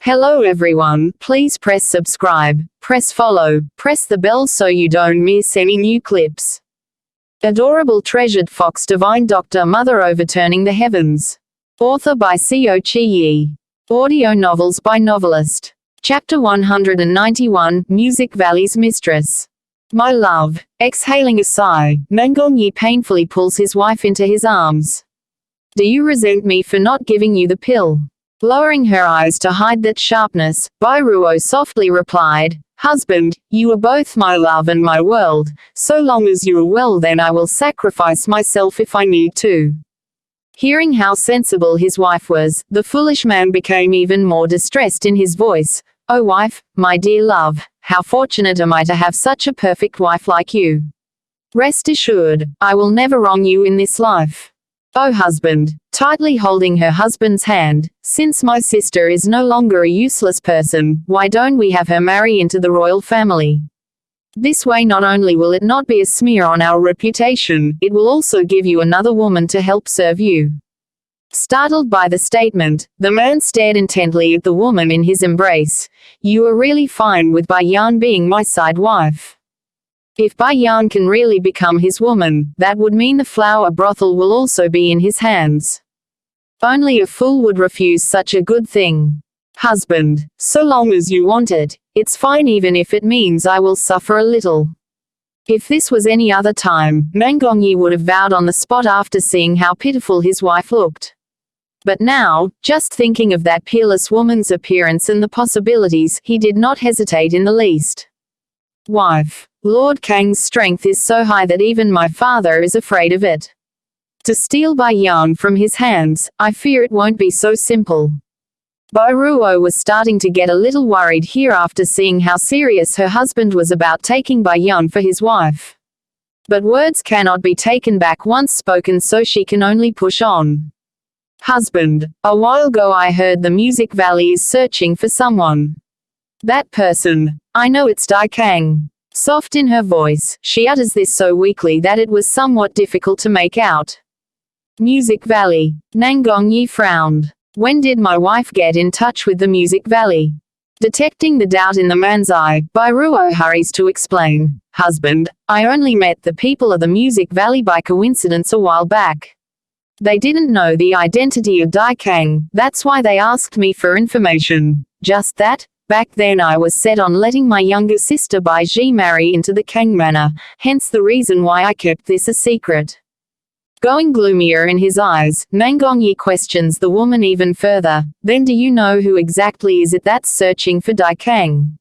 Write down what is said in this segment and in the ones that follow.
Hello everyone, please press subscribe, press follow, press the bell so you don't miss any new clips. Adorable treasured fox divine doctor mother overturning the heavens. Author by Co Chi Yi. Audio novels by Novelist. Chapter 191, Music Valley's Mistress. My love. Exhaling a sigh, Yi painfully pulls his wife into his arms. Do you resent me for not giving you the pill? Lowering her eyes to hide that sharpness, Ruo softly replied, Husband, you are both my love and my world. So long as you are well, then I will sacrifice myself if I need to. Hearing how sensible his wife was, the foolish man became even more distressed in his voice. Oh wife, my dear love, how fortunate am I to have such a perfect wife like you. Rest assured, I will never wrong you in this life. Oh husband, tightly holding her husband's hand, since my sister is no longer a useless person, why don't we have her marry into the royal family? This way not only will it not be a smear on our reputation, it will also give you another woman to help serve you. Startled by the statement, the man stared intently at the woman in his embrace. You are really fine with Yan being my side wife. If Yan can really become his woman, that would mean the flower brothel will also be in his hands. Only a fool would refuse such a good thing. Husband, so long as you want it, it's fine even if it means I will suffer a little. If this was any other time, Yi would have vowed on the spot after seeing how pitiful his wife looked. But now, just thinking of that peerless woman's appearance and the possibilities, he did not hesitate in the least. Wife. Lord Kang's strength is so high that even my father is afraid of it. To steal Yan from his hands, I fear it won't be so simple. Ruo was starting to get a little worried here after seeing how serious her husband was about taking Yan for his wife. But words cannot be taken back once spoken, so she can only push on. Husband, a while ago I heard the Music Valley is searching for someone. That person, I know it's Dai Kang. Soft in her voice, she utters this so weakly that it was somewhat difficult to make out. Music Valley. Yi frowned. When did my wife get in touch with the Music Valley? Detecting the doubt in the man's eye, Ruo hurries to explain. Husband, I only met the people of the Music Valley by coincidence a while back. They didn't know the identity of Dai Kang, that's why they asked me for information. Just that? Back then I was set on letting my younger sister Bai Ji marry into the Kang manor, hence the reason why I kept this a secret. Going gloomier in his eyes, Yi questions the woman even further. Then do you know who exactly is it that's searching for Dai Kang?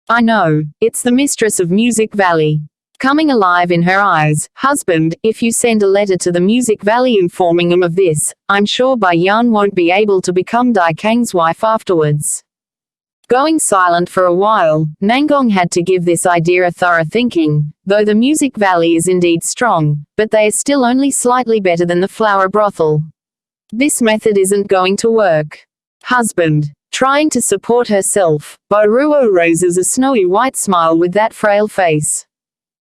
I know, it's the mistress of Music Valley. Coming alive in her eyes, husband, if you send a letter to the Music Valley informing them of this, I'm sure Yan won't be able to become Dai Kang's wife afterwards. Going silent for a while, Nangong had to give this idea a thorough thinking. Though the Music Valley is indeed strong, but they are still only slightly better than the flower brothel. This method isn't going to work. Husband. Trying to support herself, Ruo raises a snowy white smile with that frail face.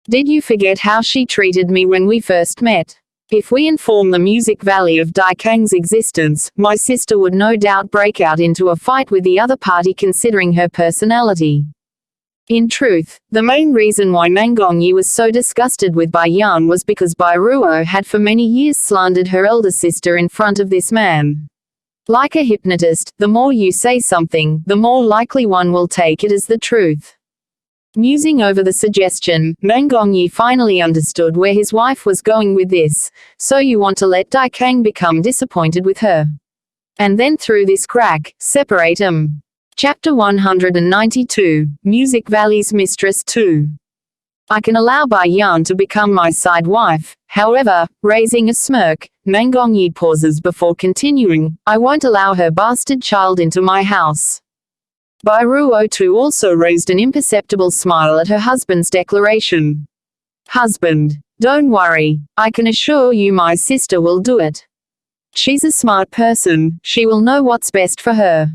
Did you forget how she treated me when we first met? If we inform the Music Valley of Dai Kang's existence, my sister would no doubt break out into a fight with the other party considering her personality. In truth, the main reason why Yi was so disgusted with Yan was because Ruo had for many years slandered her elder sister in front of this man. Like a hypnotist, the more you say something, the more likely one will take it as the truth. Musing over the suggestion, Yi finally understood where his wife was going with this. So you want to let Dai Kang become disappointed with her. And then through this crack, separate them. Chapter 192, Music Valley's Mistress 2. I can allow Yan to become my side wife, however, raising a smirk, Yi pauses before continuing, I won't allow her bastard child into my house. Ruo too also raised an imperceptible smile at her husband's declaration. Husband, don't worry, I can assure you my sister will do it. She's a smart person, she will know what's best for her.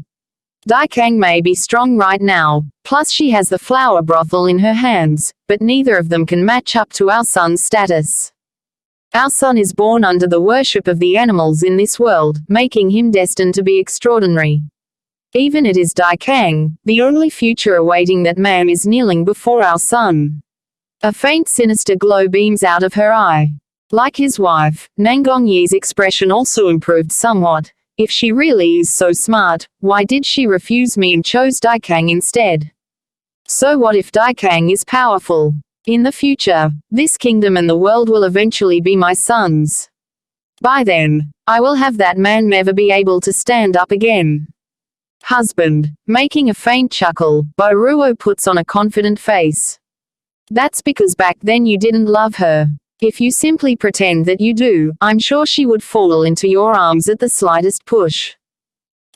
Dai Kang may be strong right now, plus she has the flower brothel in her hands, but neither of them can match up to our son's status. Our son is born under the worship of the animals in this world, making him destined to be extraordinary. Even it is Dai Kang, the only future awaiting that man is kneeling before our sun. A faint sinister glow beams out of her eye. Like his wife, Nangongyi's expression also improved somewhat. If she really is so smart, why did she refuse me and chose Dai Kang instead? So what if Dai Kang is powerful? In the future, this kingdom and the world will eventually be my son's. By then, I will have that man never be able to stand up again. Husband, making a faint chuckle, Bo Ruo puts on a confident face. That's because back then you didn't love her. If you simply pretend that you do, I'm sure she would fall into your arms at the slightest push.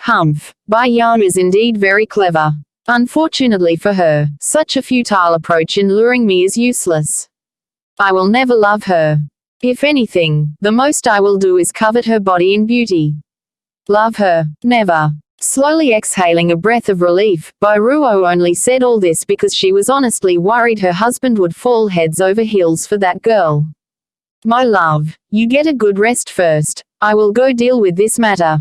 Humph, Bai Yan is indeed very clever. Unfortunately for her, such a futile approach in luring me is useless. I will never love her. If anything, the most I will do is covet her body and beauty. Love her, never. Slowly exhaling a breath of relief, Bai Ruo only said all this because she was honestly worried her husband would fall heads over heels for that girl. My love, you get a good rest first. I will go deal with this matter.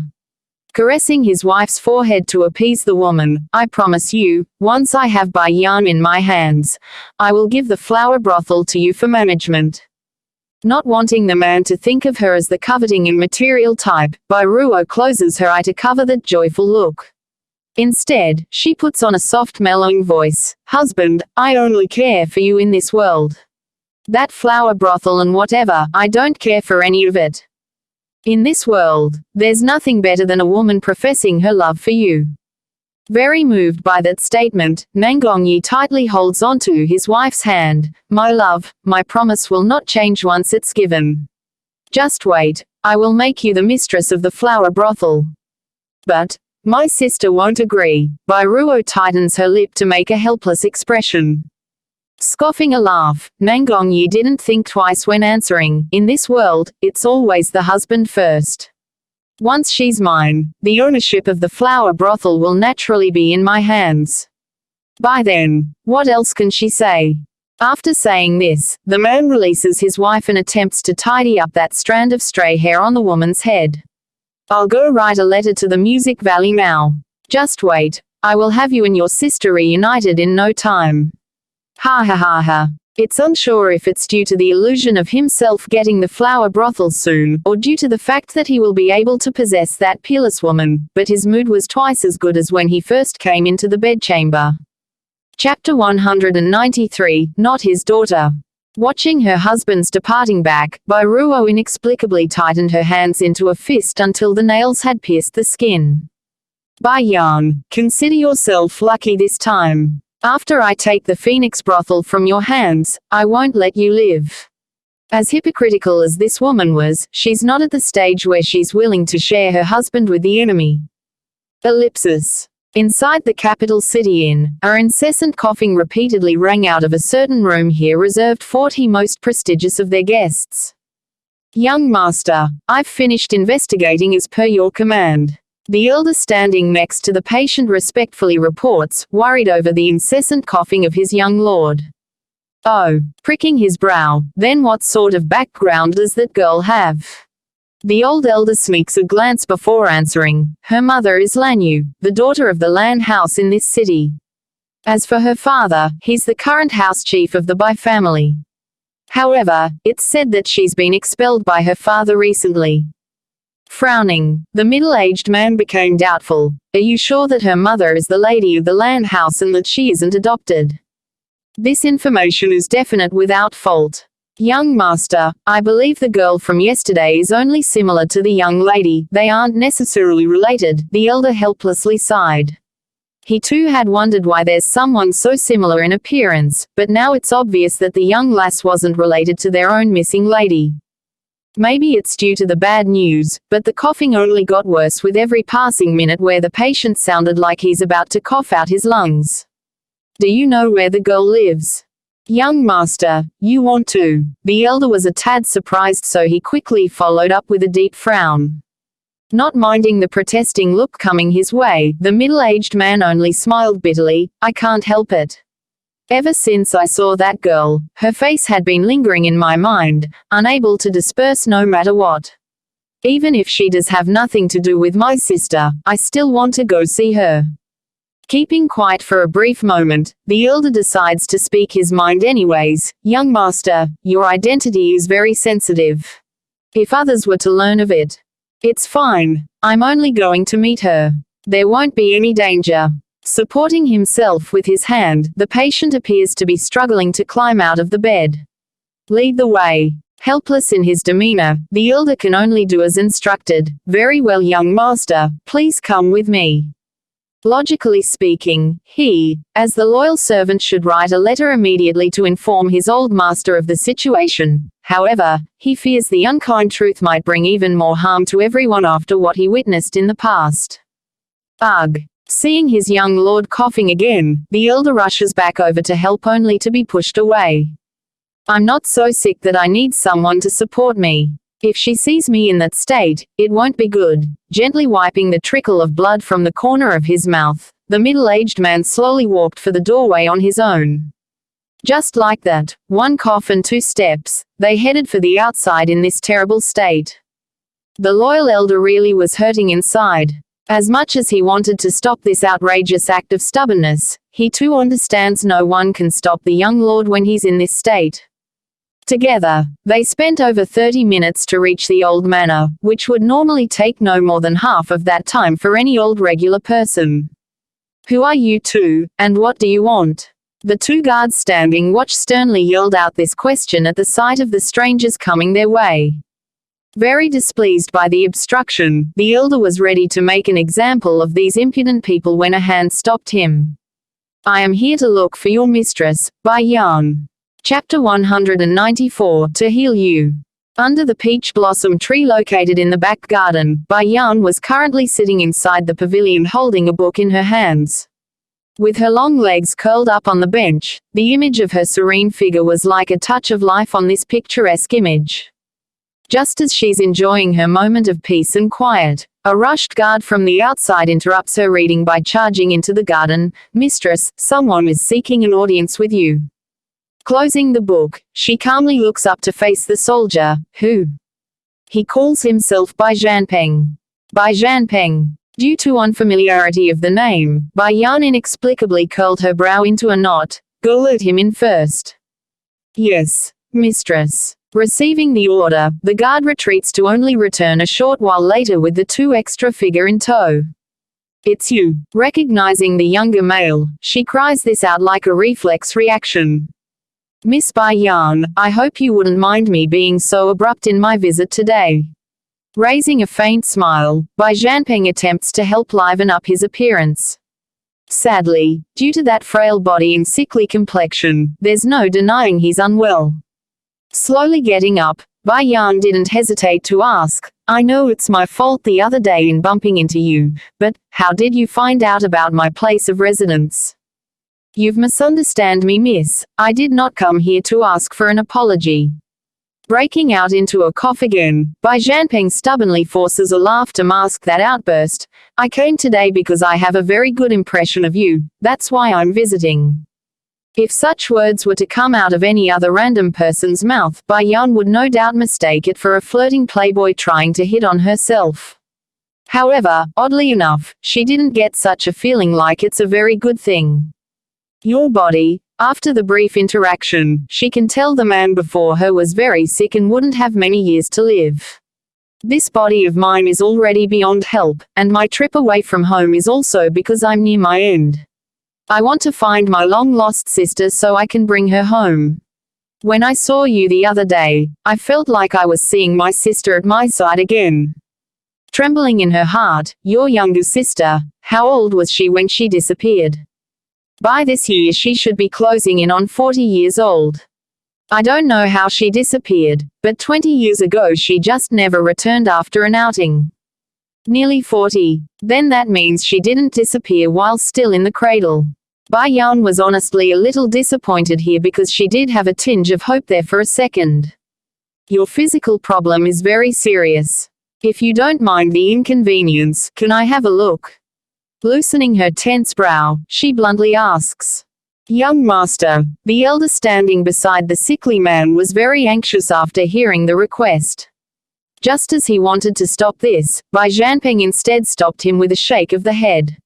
Caressing his wife's forehead to appease the woman, I promise you, once I have Bai Yan in my hands, I will give the flower brothel to you for management. Not wanting the man to think of her as the coveting and material type, Bai Ruo closes her eye to cover that joyful look. Instead, she puts on a soft mellowing voice. Husband, I only care for you in this world. That flower brothel and whatever, I don't care for any of it. In this world, there's nothing better than a woman professing her love for you. Very moved by that statement, Nangongyi tightly holds onto his wife's hand. My love, my promise will not change once it's given. Just wait, I will make you the mistress of the flower brothel. But, my sister won't agree. Bai Ruo tightens her lip to make a helpless expression. Scoffing a laugh, Nangongyi didn't think twice when answering. In this world, it's always the husband first. Once she's mine, the ownership of the flower brothel will naturally be in my hands. By then, what else can she say? After saying this, the man releases his wife and attempts to tidy up that strand of stray hair on the woman's head. I'll go write a letter to the Music Valley now. Just wait, I will have you and your sister reunited in no time. Ha ha ha ha. It's unsure if it's due to the illusion of himself getting the flower brothel soon, or due to the fact that he will be able to possess that peerless woman, but his mood was twice as good as when he first came into the bedchamber. Chapter 193, Not His Daughter. Watching her husband's departing back, Bai Ruo inexplicably tightened her hands into a fist until the nails had pierced the skin. Bai Yan, consider yourself lucky this time. After I take the Phoenix brothel from your hands, I won't let you live. As hypocritical as this woman was, she's not at the stage where she's willing to share her husband with the enemy. Ellipsis. Inside the capital city inn, her incessant coughing repeatedly rang out of a certain room here reserved 40 most prestigious of their guests. Young master, I've finished investigating as per your command. The elder standing next to the patient respectfully reports, worried over the incessant coughing of his young lord. Oh, pricking his brow, then what sort of background does that girl have? The old elder sneaks a glance before answering. Her mother is Lanyu, the daughter of the Lan house in this city. As for her father, he's the current house chief of the Bai family. However, it's said that she's been expelled by her father recently. Frowning, the middle-aged man became doubtful. Are you sure that her mother is the lady of the Lan house and that she isn't adopted? This information is definite without fault. Young master, I believe the girl from yesterday is only similar to the young lady. They aren't necessarily related, the elder helplessly sighed. He too had wondered why there's someone so similar in appearance, but now it's obvious that the young lass wasn't related to their own missing lady. Maybe it's due to the bad news, but the coughing only got worse with every passing minute where the patient sounded like he's about to cough out his lungs. Do you know where the girl lives? Young master, you want to. The elder was a tad surprised, so he quickly followed up with a deep frown. Not minding the protesting look coming his way, the middle-aged man only smiled bitterly. I can't help it. Ever since I saw that girl, her face had been lingering in my mind, unable to disperse no matter what. Even if she does have nothing to do with my sister, I still want to go see her. Keeping quiet for a brief moment, the elder decides to speak his mind anyways. Young master, your identity is very sensitive. If others were to learn of it, it's fine. I'm only going to meet her. There won't be any danger. Supporting himself with his hand, the patient appears to be struggling to climb out of the bed. Lead the way. Helpless in his demeanor, the elder can only do as instructed. Very well, young master, please come with me. Logically speaking, he, as the loyal servant, should write a letter immediately to inform his old master of the situation. However, he fears the unkind truth might bring even more harm to everyone after what he witnessed in the past. Ugh. Seeing his young lord coughing again, the elder rushes back over to help only to be pushed away. I'm not so sick that I need someone to support me. If she sees me in that state, it won't be good. Gently wiping the trickle of blood from the corner of his mouth, the middle-aged man slowly walked for the doorway on his own. Just like that, one cough and 2 steps, they headed for the outside in this terrible state. The loyal elder really was hurting inside. As much as he wanted to stop this outrageous act of stubbornness, he too understands no one can stop the young lord when he's in this state. Together, they spent over 30 minutes to reach the old manor, which would normally take no more than half of that time for any old regular person. Who are you two, and what do you want? The 2 guards standing watch sternly yelled out this question at the sight of the strangers coming their way. Very displeased by the obstruction, the elder was ready to make an example of these impudent people when a hand stopped him. I am here to look for your mistress, by Yan. Chapter 194, To Heal You. Under the peach blossom tree located in the back garden, Bai Yan was currently sitting inside the pavilion holding a book in her hands. With her long legs curled up on the bench, the image of her serene figure was like a touch of life on this picturesque image. Just as she's enjoying her moment of peace and quiet, a rushed guard from the outside interrupts her reading by charging into the garden. Mistress, someone is seeking an audience with you. Closing the book, she calmly looks up to face the soldier, who? He calls himself Bai Zhanpeng. Bai Zhanpeng. Due to unfamiliarity of the name, Bai Yan inexplicably curled her brow into a knot. Go let him in first. Yes, mistress. Receiving the order, the guard retreats to only return a short while later with the 2 extra figure in tow. It's you. Recognizing the younger male, she cries this out like a reflex reaction. Miss Bai Yan, I hope you wouldn't mind me being so abrupt in my visit today. Raising a faint smile, Bai Zhanpeng attempts to help liven up his appearance. Sadly, due to that frail body and sickly complexion, there's no denying he's unwell. Slowly getting up, Bai Yan didn't hesitate to ask, I know it's my fault the other day in bumping into you, but how did you find out about my place of residence? You've misunderstood me, miss. I did not come here to ask for an apology. Breaking out into a cough again, Bai Zhanpeng stubbornly forces a laugh to mask that outburst. I came today because I have a very good impression of you, that's why I'm visiting. If such words were to come out of any other random person's mouth, Bai Yan would no doubt mistake it for a flirting playboy trying to hit on herself. However, oddly enough, she didn't get such a feeling like it's a very good thing. Your body. After the brief interaction, she can tell the man before her was very sick and wouldn't have many years to live. This body of mine is already beyond help, and my trip away from home is also because I'm near my end. I want to find my long-lost sister so I can bring her home. When I saw you the other day, I felt like I was seeing my sister at my side again. Trembling in her heart, your younger sister, how old was she when she disappeared? By this year she should be closing in on 40 years old. I don't know how she disappeared, but 20 years ago she just never returned after an outing. Nearly 40. Then that means she didn't disappear while still in the cradle. Bai Yan was honestly a little disappointed here because she did have a tinge of hope there for a second. Your physical problem is very serious. If you don't mind the inconvenience, can I have a look? Loosening her tense brow, she bluntly asks. Young master, the elder standing beside the sickly man was very anxious after hearing the request. Just as he wanted to stop this, Bai Jianping instead stopped him with a shake of the head.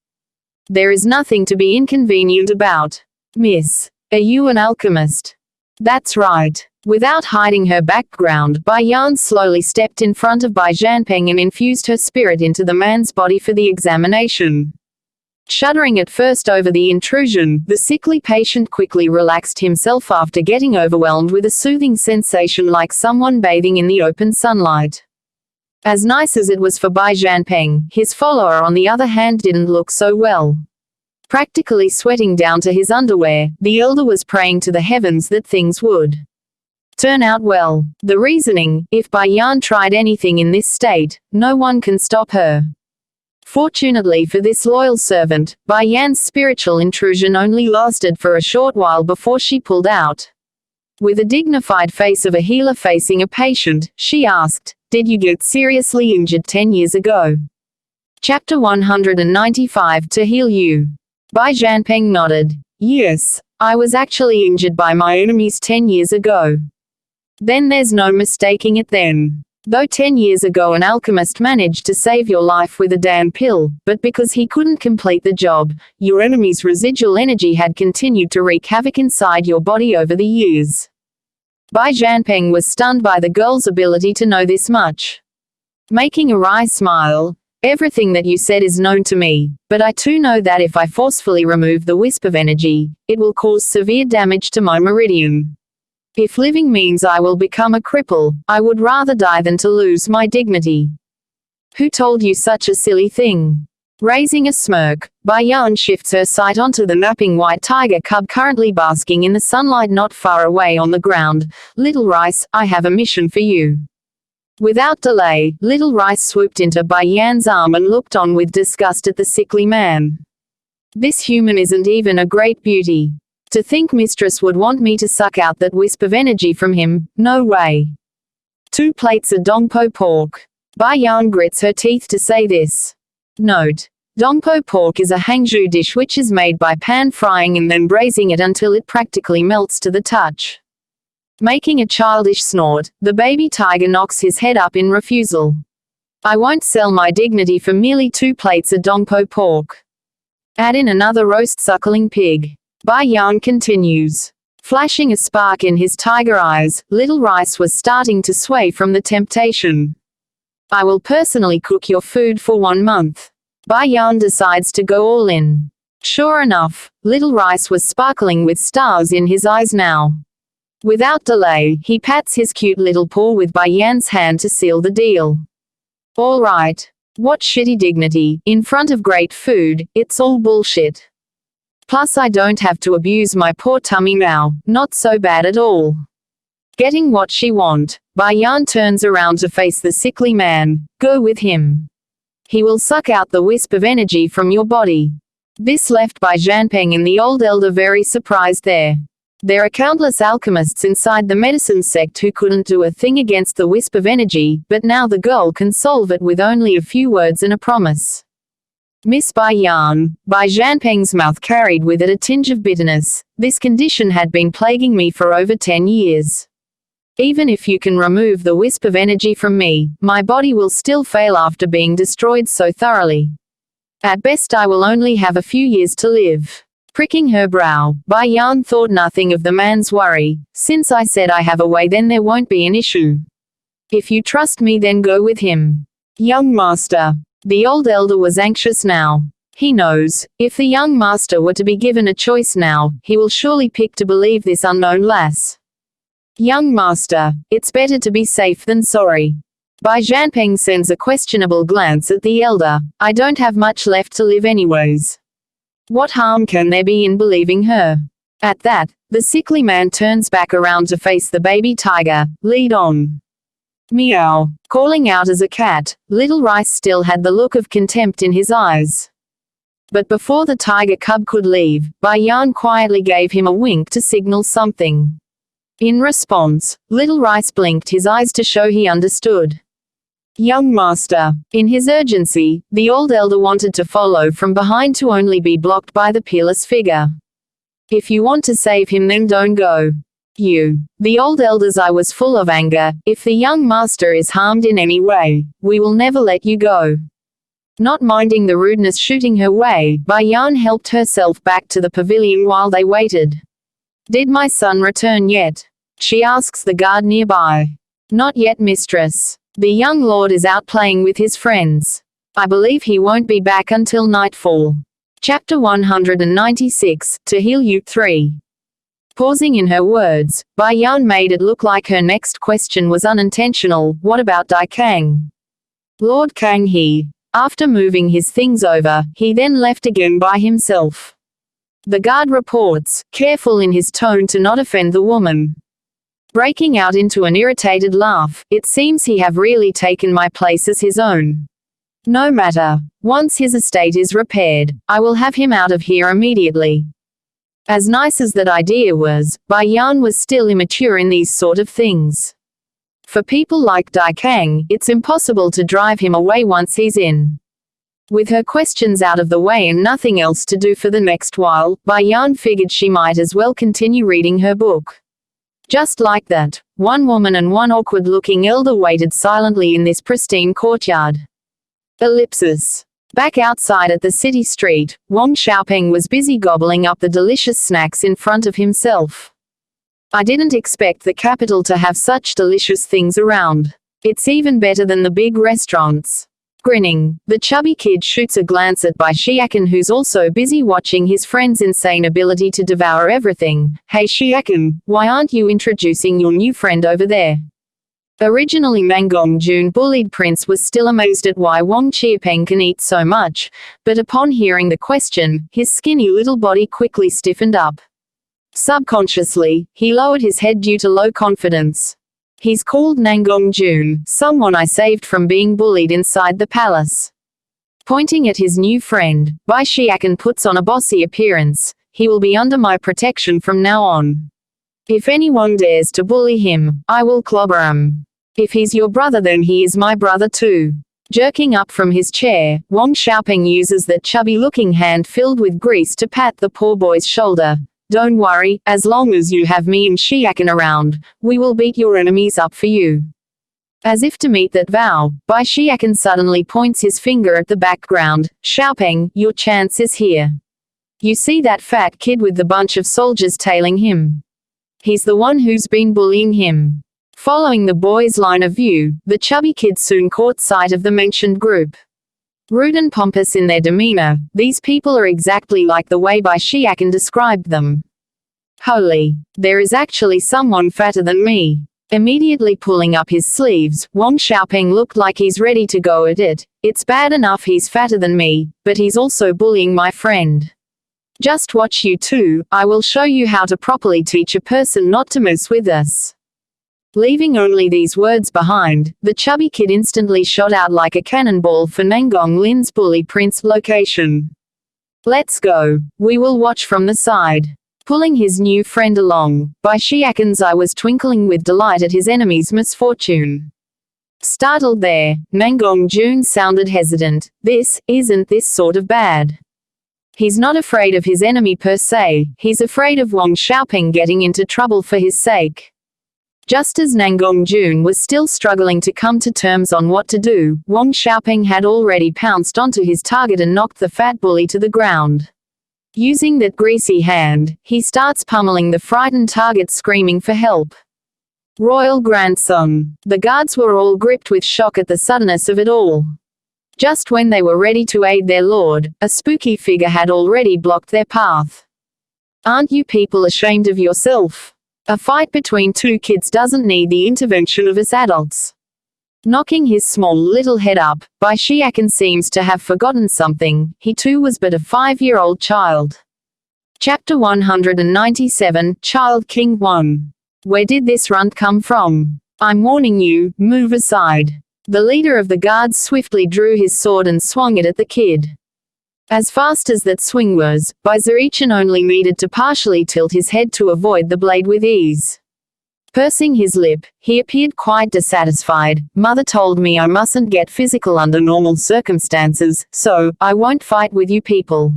There is nothing to be inconvenient about. Miss, are you an alchemist? That's right. Without hiding her background, Bai Yan slowly stepped in front of Bai Jianping and infused her spirit into the man's body for the examination. Shuddering at first over the intrusion, the sickly patient quickly relaxed himself after getting overwhelmed with a soothing sensation like someone bathing in the open sunlight. As nice as it was for Bai Jianping, his follower on the other hand didn't look so well. Practically sweating down to his underwear, the elder was praying to the heavens that things would turn out well. The reasoning, if Bai Yan tried anything in this state, no one can stop her. Fortunately for this loyal servant, Bai Yan's spiritual intrusion only lasted for a short while before she pulled out. With a dignified face of a healer facing a patient, she asked, "Did you get seriously injured 10 years ago?" Chapter 195 To heal you. Bai Jianping nodded. Yes, I was actually injured by my enemies 10 years ago. Then there's no mistaking it then. Though 10 years ago an alchemist managed to save your life with a damn pill, but because he couldn't complete the job, your enemy's residual energy had continued to wreak havoc inside your body over the years. Bai Jianping was stunned by the girl's ability to know this much. Making a wry smile, "Everything that you said is known to me, but I too know that if I forcefully remove the wisp of energy, it will cause severe damage to my meridian. If living means I will become a cripple, I would rather die than to lose my dignity." "Who told you such a silly thing?" Raising a smirk, Bai Yan shifts her sight onto the napping white tiger cub currently basking in the sunlight not far away on the ground. "Little Rice, I have a mission for you." Without delay, Little Rice swooped into Bai Yan's arm and looked on with disgust at the sickly man. "This human isn't even a great beauty. To think mistress would want me to suck out that wisp of energy from him, no way. 2 plates of dongpo pork." Bai Yan grits her teeth to say this. Note: dongpo pork is a Hangzhou dish which is made by pan-frying and then braising it until it practically melts to the touch. Making a childish snort, the baby tiger knocks his head up in refusal. "I won't sell my dignity for merely 2 plates of dongpo pork. Add in another roast suckling pig." Bai Yan continues. Flashing a spark in his tiger eyes, Little Rice was starting to sway from the temptation. "I will personally cook your food for 1 month." Bai Yan decides to go all in. Sure enough, Little Rice was sparkling with stars in his eyes now. Without delay, he pats his cute little paw with Bai Yan's hand to seal the deal. "All right. What shitty dignity, in front of great food, it's all bullshit. Plus I don't have to abuse my poor tummy now, not so bad at all." Getting what she want, Bai Yan turns around to face the sickly man. "Go with him. He will suck out the wisp of energy from your body." This left Bai Jianping and the old elder very surprised there. There are countless alchemists inside the medicine sect who couldn't do a thing against the wisp of energy, but now the girl can solve it with only a few words and a promise. "Miss Bai Yan," Bai Jianping's mouth carried with it a tinge of bitterness, "this condition had been plaguing me for over 10 years. Even if you can remove the wisp of energy from me, my body will still fail after being destroyed so thoroughly. At best I will only have a few years to live." Pricking her brow, Bai Yan thought nothing of the man's worry. "Since I said I have a way, then there won't be an issue. If you trust me, then go with him." "Young master." The old elder was anxious now. He knows, if the young master were to be given a choice now, he will surely pick to believe this unknown lass. "Young master, it's better to be safe than sorry." Bai Jianping sends a questionable glance at the elder. "I don't have much left to live anyways. What harm can there be in believing her?" At that, the sickly man turns back around to face the baby tiger. "Lead on." Meow. Calling out as a cat, Little Rice still had the look of contempt in his eyes. But before the tiger cub could leave, Bai Yan quietly gave him a wink to signal something. In response, Little Rice blinked his eyes to show he understood. "Young master." In his urgency, the old elder wanted to follow from behind to only be blocked by the peerless figure. "If you want to save him, then don't go. The old elders, I was full of anger. If the young master is harmed in any way, we will never let you go. Not minding the rudeness shooting her way, Bayan helped herself back to the pavilion while they waited. Did my son return yet? She asks the guard nearby. Not yet, mistress. The young lord is out playing with his friends. I believe he won't be back until nightfall. Chapter 196, To Heal You 3. Pausing in her words, Bayan made it look like her next question was unintentional. What about Dai Kang? Lord Kang he. After moving his things over, he then left again by himself. The guard reports, careful in his tone to not offend the woman. Breaking out into an irritated laugh, it seems he have really taken my place as his own. No matter. Once his estate is repaired, I will have him out of here immediately. As nice as that idea was, Bayan was still immature in these sort of things. For people like Dai Kang, it's impossible to drive him away once he's in. With her questions out of the way and nothing else to do for the next while, Bayan figured she might as well continue reading her book. Just like that, one woman and one awkward-looking elder waited silently in this pristine courtyard. Ellipsis. Back outside at the city street, Wang Xiaopeng was busy gobbling up the delicious snacks in front of himself. I didn't expect the capital to have such delicious things around. It's even better than the big restaurants. Grinning, the chubby kid shoots a glance at Bai Xiaokan, who's also busy watching his friend's insane ability to devour everything. Hey Xiaokan, why aren't you introducing your new friend over there? Originally Mangong Jun bullied Prince was still amazed at why Wang Xiaopeng can eat so much, but upon hearing the question, his skinny little body quickly stiffened up. Subconsciously, he lowered his head due to low confidence. He's called Nangong Jun, someone I saved from being bullied inside the palace. Pointing at his new friend, Bai Xiaokan puts on a bossy appearance. He will be under my protection from now on. If anyone dares to bully him, I will clobber him. If he's your brother, then he is my brother too. Jerking up from his chair, Wang Xiaopeng uses that chubby-looking hand filled with grease to pat the poor boy's shoulder. Don't worry, as long as you have me and Xiaokan around, we will beat your enemies up for you. As if to meet that vow, Bai Xiaokan suddenly points his finger at the background. Xiaopeng, your chance is here. You see that fat kid with the bunch of soldiers tailing him? He's the one who's been bullying him. Following the boy's line of view, the chubby kid soon caught sight of the mentioned group. Rude and pompous in their demeanor, these people are exactly like the way Bai Xiaokan described them. Holy, there is actually someone fatter than me. Immediately pulling up his sleeves, Wang Xiaopeng looked like he's ready to go at it. It's bad enough he's fatter than me, but he's also bullying my friend. Just watch you two, I will show you how to properly teach a person not to mess with us. Leaving only these words behind, the chubby kid instantly shot out like a cannonball for Nangong Lin's bully Prince location. Let's go. We will watch from the side. Pulling his new friend along, Bai Xiaokan's eye was twinkling with delight at his enemy's misfortune. Startled there, Nangong Jun sounded hesitant. Isn't this sort of bad? He's not afraid of his enemy per se, he's afraid of Wang Xiaopeng getting into trouble for his sake. Just as Nangong Jun was still struggling to come to terms on what to do, Wang Xiaopeng had already pounced onto his target and knocked the fat bully to the ground. Using that greasy hand, he starts pummeling the frightened target, screaming for help. Royal grandson. The guards were all gripped with shock at the suddenness of it all. Just when they were ready to aid their lord, a spooky figure had already blocked their path. Aren't you people ashamed of yourself? A fight between two kids doesn't need the intervention of us adults. Knocking his small little head up, Bai Xiaokan seems to have forgotten something. He too was but a 5-year-old child. Chapter 197, Child King 1. Where did this runt come from? I'm warning you, move aside. The leader of the guards swiftly drew his sword and swung it at the kid. As fast as that swing was, Bai Xiaokan only needed to partially tilt his head to avoid the blade with ease. Pursing his lip, he appeared quite dissatisfied. Mother told me I mustn't get physical under normal circumstances, so I won't fight with you people.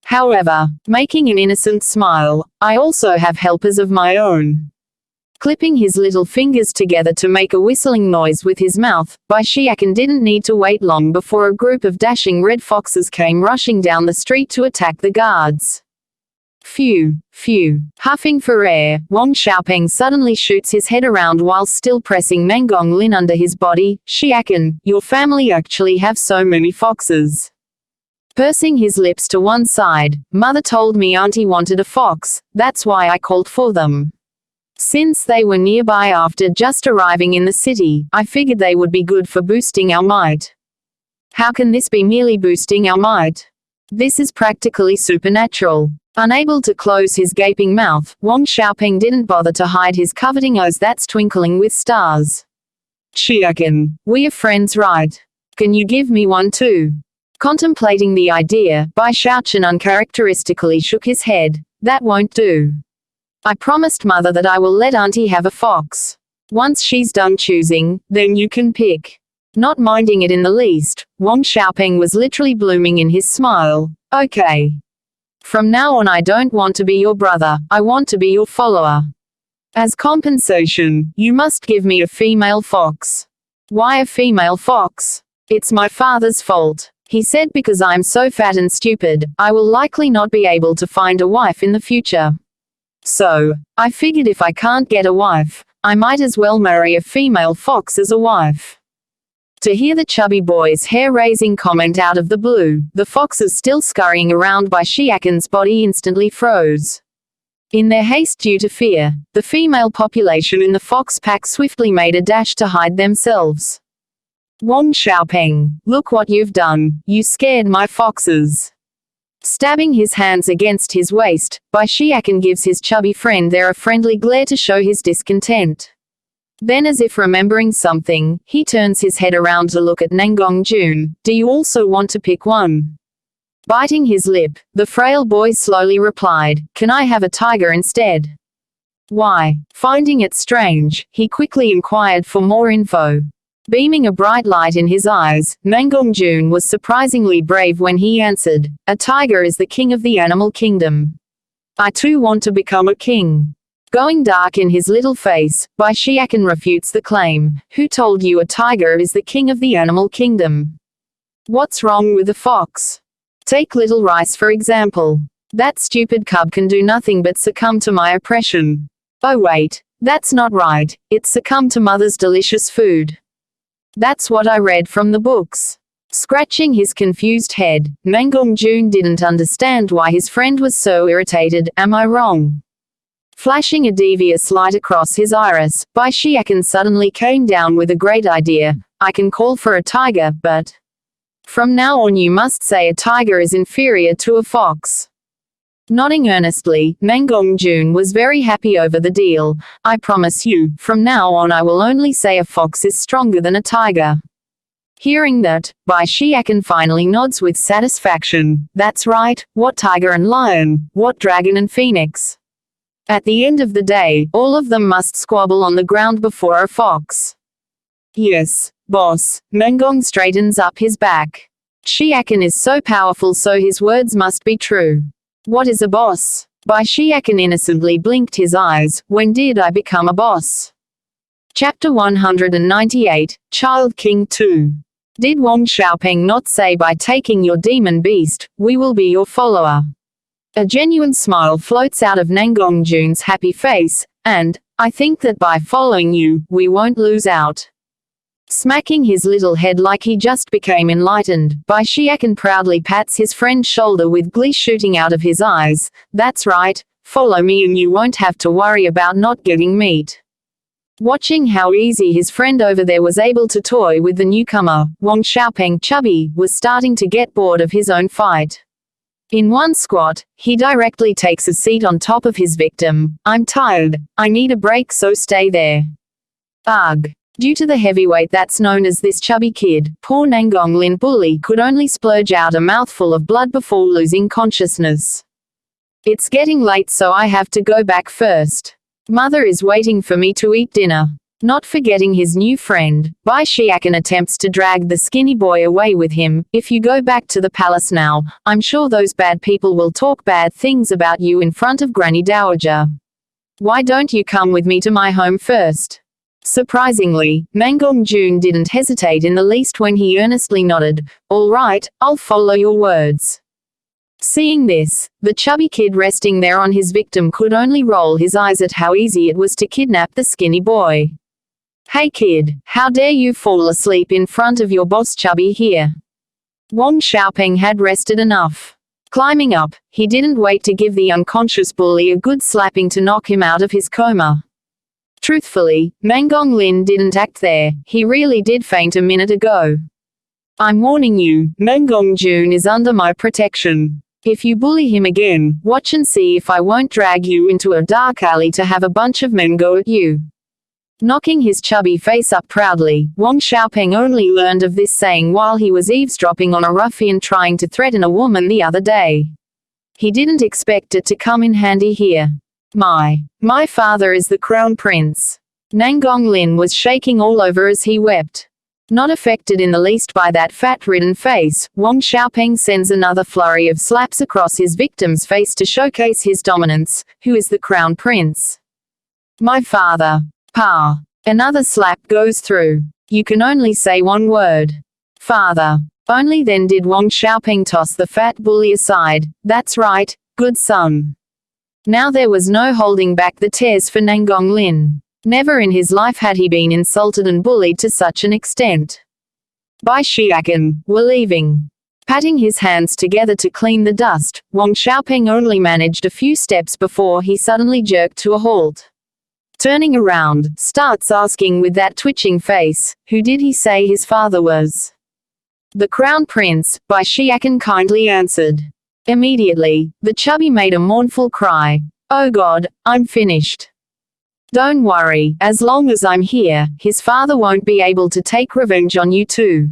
However, making an innocent smile, I also have helpers of my own. Clipping his little fingers together to make a whistling noise with his mouth, Bai Shiakan didn't need to wait long before a group of dashing red foxes came rushing down the street to attack the guards. Phew, phew. Huffing for air, Wang Xiaopeng suddenly shoots his head around while still pressing Mengong Lin under his body. Shiakan, your family actually have so many foxes. Pursing his lips to one side, mother told me auntie wanted a fox, that's why I called for them. Since they were nearby after just arriving in the city, I figured they would be good for boosting our might. How can this be merely boosting our might? This is practically supernatural. Unable to close his gaping mouth, Wang Xiaopeng didn't bother to hide his coveting eyes that's twinkling with stars. Shiakan, we are friends, right? Can you give me one too? Contemplating the idea, Bai Shaochen uncharacteristically shook his head. That won't do. I promised mother that I will let auntie have a fox. Once she's done choosing, then you can pick. Not minding it in the least, Wang Xiaopeng was literally blooming in his smile. Okay. From now on I don't want to be your brother, I want to be your follower. As compensation, you must give me a female fox. Why a female fox? It's my father's fault. He said because I'm so fat and stupid, I will likely not be able to find a wife in the future. So, I figured if I can't get a wife, I might as well marry a female fox as a wife. To hear the chubby boy's hair-raising comment out of the blue, the foxes still scurrying around by Shiakan's body instantly froze. In their haste due to fear, the female population in the fox pack swiftly made a dash to hide themselves. Wang Xiaopeng, look what you've done, you scared my foxes. Stabbing his hands against his waist, Bai Shiakan gives his chubby friend there a friendly glare to show his discontent. Then as if remembering something, he turns his head around to look at Nangong Jun. Do you also want to pick one? Biting his lip, the frail boy slowly replied, can I have a tiger instead? Why? Finding it strange, he quickly inquired for more info. Beaming a bright light in his eyes, Nangong Jun was surprisingly brave when he answered, a tiger is the king of the animal kingdom. I too want to become a king. Going dark in his little face, Bai Shiakan refutes the claim. Who told you a tiger is the king of the animal kingdom? What's wrong with a fox? Take Little Rice for example. That stupid cub can do nothing but succumb to my oppression. Oh wait, that's not right, it's succumb to mother's delicious food. That's what I read from the books. Scratching his confused head, Nangong Jun didn't understand why his friend was so irritated. Am I wrong? Flashing a devious light across his iris, Bai Shiakan suddenly came down with a great idea. I can call for a tiger, but from now on you must say a tiger is inferior to a fox. Nodding earnestly, Nangong Jun was very happy over the deal. I promise you, from now on I will only say a fox is stronger than a tiger. Hearing that, Bai Shiakan finally nods with satisfaction. That's right, what tiger and lion, what dragon and phoenix. At the end of the day, all of them must squabble on the ground before a fox. Yes, boss. Nangong straightens up his back. Shiakan is so powerful so his words must be true. What is a boss? Bai Shiakan innocently blinked his eyes. When did I become a boss? Chapter 198, Child King 2. Did Wang Xiaopeng not say by taking your demon beast, we will be your follower? A genuine smile floats out of Nangong Jun's happy face, and, I think that by following you, we won't lose out. Smacking his little head like he just became enlightened, Bai Shiakan proudly pats his friend's shoulder with glee shooting out of his eyes. That's right, follow me and you won't have to worry about not getting meat. Watching how easy his friend over there was able to toy with the newcomer, Wang Xiaopeng chubby was starting to get bored of his own fight. In one squat, he directly takes a seat on top of his victim. I'm tired, I need a break so stay there. Ugh. Due to the heavy weight that's known as this chubby kid, poor Nangong Lin bully could only splurge out a mouthful of blood before losing consciousness. It's getting late so I have to go back first. Mother is waiting for me to eat dinner. Not forgetting his new friend, Bai Shiakan attempts to drag the skinny boy away with him. If you go back to the palace now, I'm sure those bad people will talk bad things about you in front of Granny Dowager. Why don't you come with me to my home first? Surprisingly, Mangong Jun didn't hesitate in the least when he earnestly nodded. All right, I'll follow your words. Seeing this, the chubby kid resting there on his victim could only roll his eyes at how easy it was to kidnap the skinny boy. Hey kid, how dare you fall asleep in front of your boss chubby here? Wang Xiaopeng had rested enough. Climbing up, he didn't wait to give the unconscious bully a good slapping to knock him out of his coma. Truthfully, Mangong Lin didn't act there, he really did faint a minute ago. I'm warning you, Mangong Jun is under my protection. If you bully him again, watch and see if I won't drag you into a dark alley to have a bunch of men go at you. Knocking his chubby face up proudly, Wang Xiaopeng only learned of this saying while he was eavesdropping on a ruffian trying to threaten a woman the other day. He didn't expect it to come in handy here. My father is the crown prince. Nangong Lin was shaking all over as he wept. Not affected in the least by that fat-ridden face, Wang Xiaopeng sends another flurry of slaps across his victim's face to showcase his dominance. Who is the crown prince? My father. Pa. Another slap goes through. You can only say one word. Father. Only then did Wang Xiaopeng toss the fat bully aside. That's right, good son. Now there was no holding back the tears for Nangong Lin. Never in his life had he been insulted and bullied to such an extent. By Xiaken, we're leaving. Patting his hands together to clean the dust, Wang Xiaopeng only managed a few steps before he suddenly jerked to a halt. Turning around, starts asking with that twitching face, who did he say his father was? The Crown Prince, Bai Xiaken kindly answered. Immediately, the chubby made a mournful cry. Oh God, I'm finished. Don't worry, as long as I'm here, his father won't be able to take revenge on you too.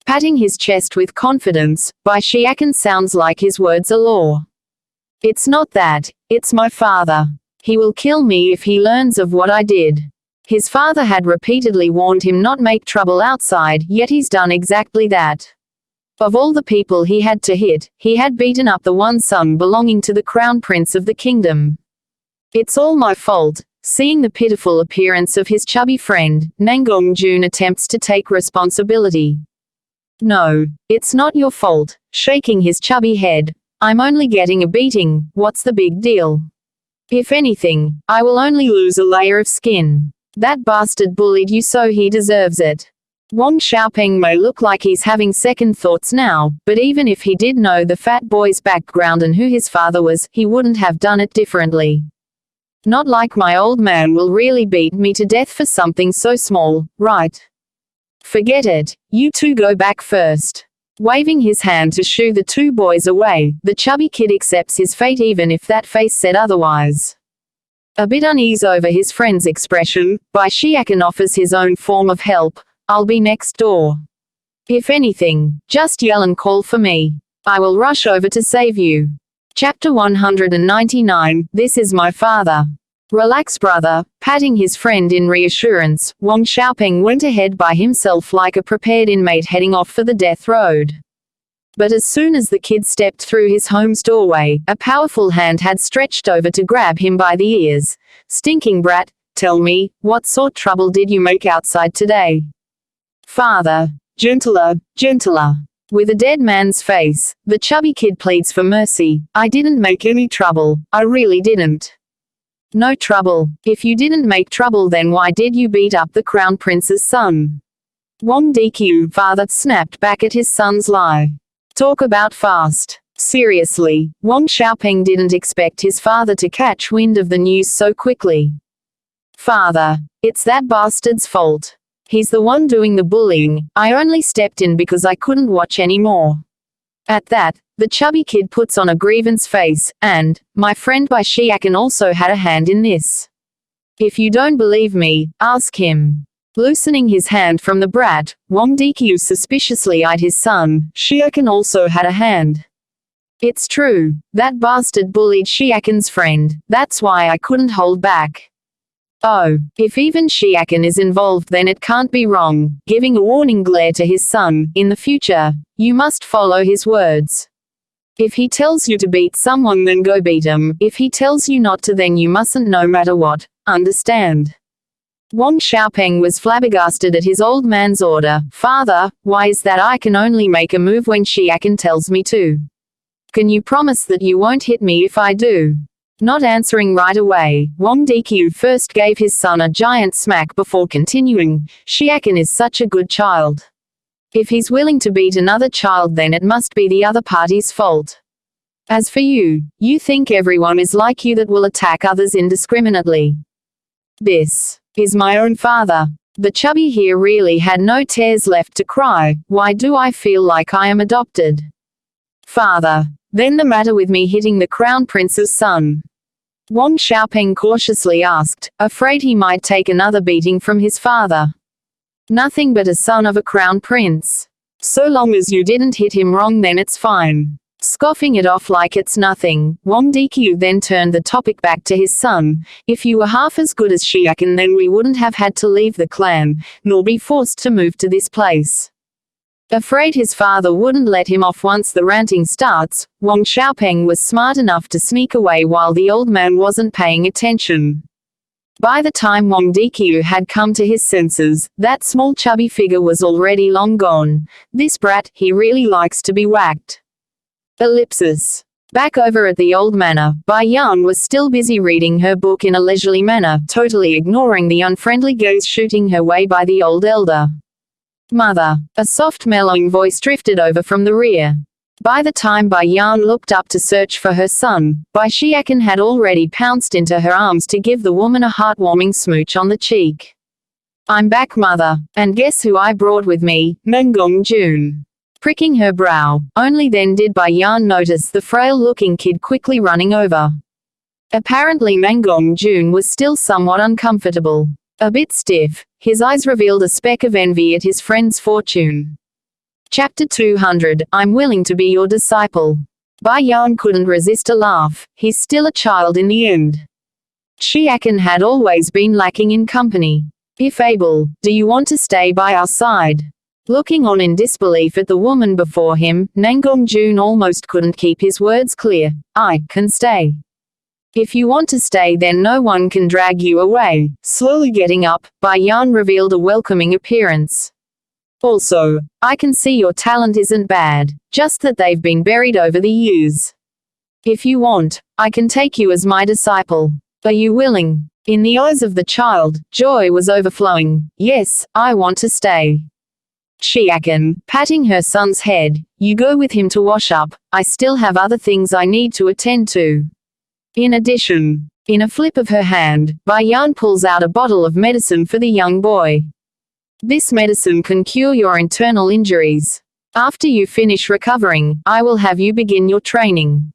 Patting his chest with confidence, Bai Xiaken sounds like his words are law. It's not that, it's my father. He will kill me if he learns of what I did. His father had repeatedly warned him not make trouble outside, yet he's done exactly that. Of all the people he had to hit, he had beaten up the one son belonging to the crown prince of the kingdom. It's all my fault. Seeing the pitiful appearance of his chubby friend, Nangong Jun attempts to take responsibility. No, it's not your fault, shaking his chubby head. I'm only getting a beating, what's the big deal? If anything, I will only lose a layer of skin. That bastard bullied you so he deserves it. Wang Xiaopeng may look like he's having second thoughts now, but even if he did know the fat boy's background and who his father was, he wouldn't have done it differently. Not like my old man will really beat me to death for something so small, right? Forget it, you two go back first. Waving his hand to shoo the two boys away, the chubby kid accepts his fate even if that face said otherwise. A bit uneasy over his friend's expression, Bai Xiaken offers his own form of help. I'll be next door. If anything, just yell and call for me. I will rush over to save you. Chapter 199, This is my father. Relax brother, patting his friend in reassurance, Wang Xiaopeng went ahead by himself like a prepared inmate heading off for the death road. But as soon as the kid stepped through his home's doorway, a powerful hand had stretched over to grab him by the ears. Stinking brat, tell me, what sort trouble did you make outside today? Father, gentler, gentler. With a dead man's face, the chubby kid pleads for mercy. I didn't make any trouble, I really didn't. No trouble. If you didn't make trouble then why did you beat up the crown prince's son? Wang Diqiu, father, snapped back at his son's lie. Talk about fast. Seriously, Wang Xiaopeng didn't expect his father to catch wind of the news so quickly. Father, it's that bastard's fault. He's the one doing the bullying, I only stepped in because I couldn't watch anymore. At that, the chubby kid puts on a grievance face, and, my friend Bai Xiaken also had a hand in this. If you don't believe me, ask him. Loosening his hand from the brat, Wang Diqiu suspiciously eyed his son. Xiaken also had a hand. It's true, that bastard bullied Xiaken's friend, that's why I couldn't hold back. Oh, if even Xiaken is involved then it can't be wrong, giving a warning glare to his son. In the future, you must follow his words. If he tells you to beat someone, then go beat him. If he tells you not to, then you mustn't, no matter what. Understand? Wang Xiaopeng was flabbergasted at his old man's order. Father, why is that I can only make a move when Xiaocan tells me to? Can you promise that you won't hit me if I do? Not answering right away, Wang Diqiu first gave his son a giant smack before continuing. Xiaocan is such a good child. If he's willing to beat another child, then it must be the other party's fault. As for you, you think everyone is like you that will attack others indiscriminately. This is my own father. The chubby here really had no tears left to cry. Why do I feel like I am adopted? Father. Then the matter with me hitting the crown prince's son? Wang Xiaopeng cautiously asked, afraid he might take another beating from his father. Nothing but a son of a crown prince. So long as you didn't hit him wrong, then it's fine. Scoffing it off like it's nothing, Wang Diqiu then turned the topic back to his son. If you were half as good as Xiaocan, then we wouldn't have had to leave the clan, nor be forced to move to this place. Afraid his father wouldn't let him off once the ranting starts, Wang Xiaopeng was smart enough to sneak away while the old man wasn't paying attention. By the time Wang Diqiu had come to his senses, that small chubby figure was already long gone. This brat, he really likes to be whacked. Ellipsis. Back over at the old manor, Bai Yan was still busy reading her book in a leisurely manner, totally ignoring the unfriendly gaze shooting her way by the old elder. Mother. A soft mellowing voice drifted over from the rear. By the time Bai Yan looked up to search for her son, Bai Xiaocan had already pounced into her arms to give the woman a heartwarming smooch on the cheek. I'm back, mother. And guess who I brought with me? Mengong Jun. Pricking her brow, only then did Bai Yan notice the frail-looking kid quickly running over. Apparently Mengong Jun was still somewhat uncomfortable. A bit stiff, his eyes revealed a speck of envy at his friend's fortune. Chapter 200, I'm willing to be your disciple. Bai Yan couldn't resist a laugh. He's still a child in the end. Xiaocan had always been lacking in company. If able, do you want to stay by our side? Looking on in disbelief at the woman before him, Mengong Jun almost couldn't keep his words clear. I can stay. If you want to stay, then no one can drag you away. Slowly getting up, Bai Yan revealed a welcoming appearance. Also, I can see your talent isn't bad, just that they've been buried over the years. If you want, I can take you as my disciple. Are you willing? In the eyes of the child, joy was overflowing. Yes, I want to stay. Xiaocan, patting her son's head, you go with him to wash up. I still have other things I need to attend to. In addition, in a flip of her hand, Bai Yan pulls out a bottle of medicine for the young boy. This medicine can cure your internal injuries. After you finish recovering, I will have you begin your training.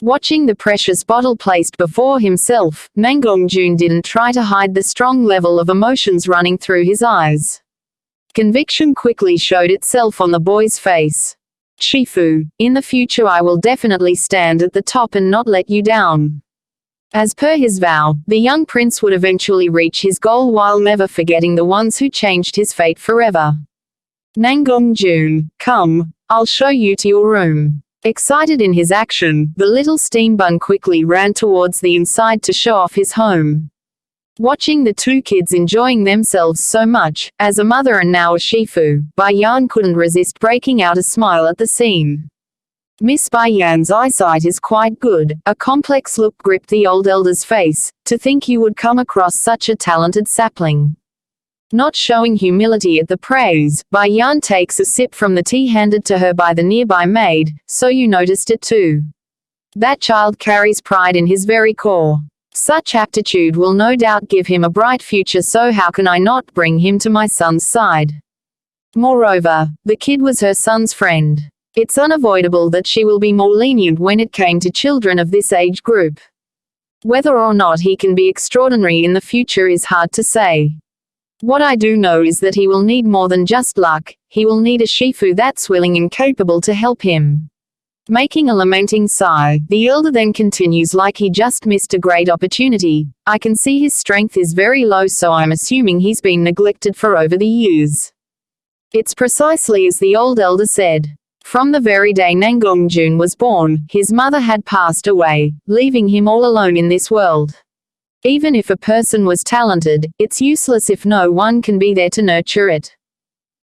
Watching the precious bottle placed before himself, Mengong Jun didn't try to hide the strong level of emotions running through his eyes. Conviction quickly showed itself on the boy's face. Shifu, in the future I will definitely stand at the top and not let you down. As per his vow, the young prince would eventually reach his goal while never forgetting the ones who changed his fate forever. Mengong Jun, come, I'll show you to your room. Excited in his action, the little steam bun quickly ran towards the inside to show off his home. Watching the two kids enjoying themselves so much, as a mother and now a Shifu, Bai Yan couldn't resist breaking out a smile at the scene. Miss Bai Yan's eyesight is quite good, a complex look gripped the old elder's face. To think you would come across such a talented sapling. Not showing humility at the praise, Bai Yan takes a sip from the tea handed to her by the nearby maid. So you noticed it too. That child carries pride in his very core. Such aptitude will no doubt give him a bright future, so how can I not bring him to my son's side? Moreover, the kid was her son's friend. It's unavoidable that she will be more lenient when it came to children of this age group. Whether or not he can be extraordinary in the future is hard to say. What I do know is that he will need more than just luck. He will need a Shifu that's willing and capable to help him. Making a lamenting sigh, the elder then continues like he just missed a great opportunity. I can see his strength is very low, so I'm assuming he's been neglected for over the years. It's precisely as the old elder said. From the very day Nangongjun was born, his mother had passed away, leaving him all alone in this world. Even if a person was talented, it's useless if no one can be there to nurture it.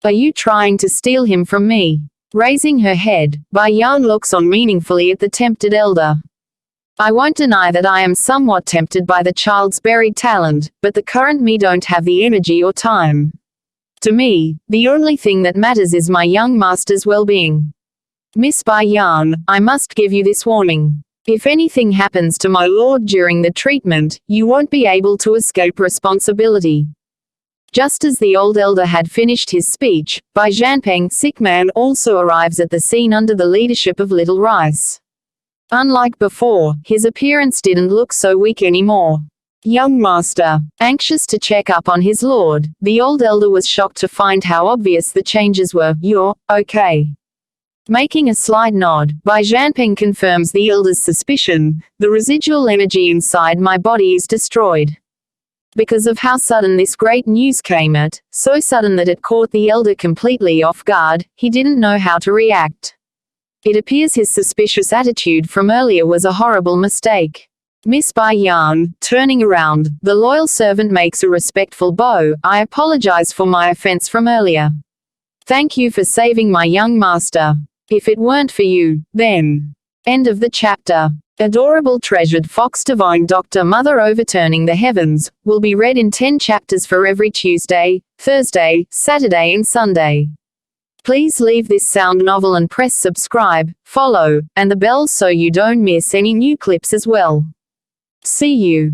Are you trying to steal him from me? Raising her head, Bai Yan looks on meaningfully at the tempted elder. I won't deny that I am somewhat tempted by the child's buried talent, but the current me don't have the energy or time. To me, the only thing that matters is my young master's well-being. Miss Bai Yan, I must give you this warning. If anything happens to my lord during the treatment, you won't be able to escape responsibility. Just as the old elder had finished his speech, Bai Zhanpeng, sick man, also arrives at the scene under the leadership of Little Rice. Unlike before, his appearance didn't look so weak anymore. Young master, anxious to check up on his lord, the old elder was shocked to find how obvious the changes were. You're okay. Making a slight nod, Bai Zhanpeng confirms the elder's suspicion. The residual energy inside my body is destroyed. Because of how sudden this great news came at, so sudden that it caught the elder completely off guard, he didn't know how to react. It appears his suspicious attitude from earlier was a horrible mistake. Miss Bai Yan, turning around, the loyal servant makes a respectful bow. I apologize for my offense from earlier. Thank you for saving my young master. If it weren't for you, then. End of the chapter. Adorable treasured fox divine Dr. Mother Overturning the Heavens, will be read in 10 chapters for every Tuesday, Thursday, Saturday and Sunday. Please leave this sound novel and press subscribe, follow, and the bell so you don't miss any new clips as well. See you.